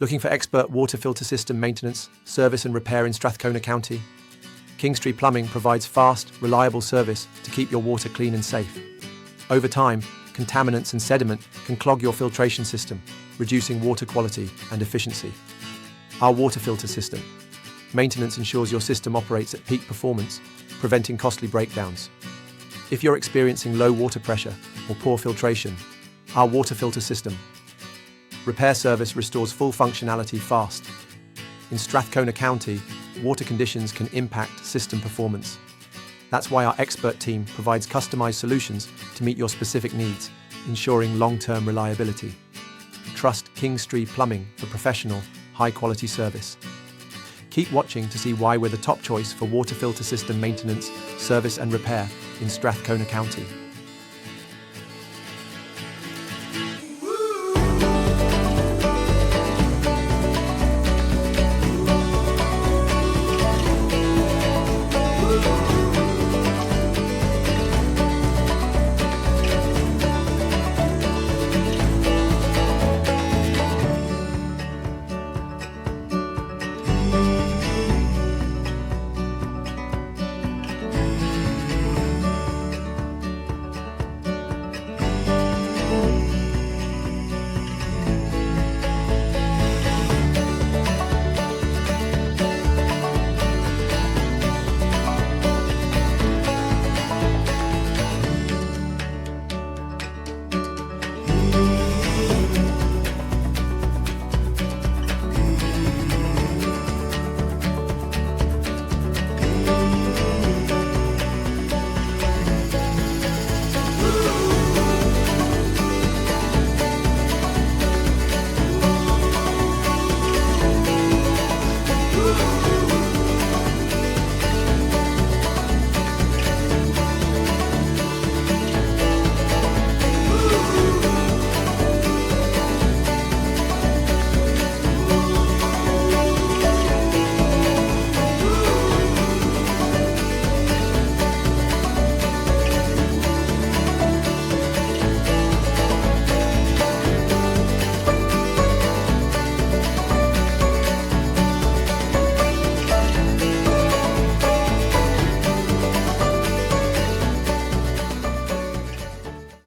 Looking for expert water filter system maintenance, service and repair in Strathcona County? Kingstree Plumbing provides fast, reliable service to keep your water clean and safe. Over time, contaminants and sediment can clog your filtration system, reducing water quality and efficiency. Our water filter system. Maintenance ensures your system operates at peak performance, preventing costly breakdowns. If you're experiencing low water pressure or poor filtration, our water filter system. Repair service restores full functionality fast. In Strathcona County, water conditions can impact system performance. That's why our expert team provides customized solutions to meet your specific needs, ensuring long-term reliability. Trust Kingstree Plumbing for professional, high-quality service. Keep watching to see why we're the top choice for water filter system maintenance, service and repair in Strathcona County.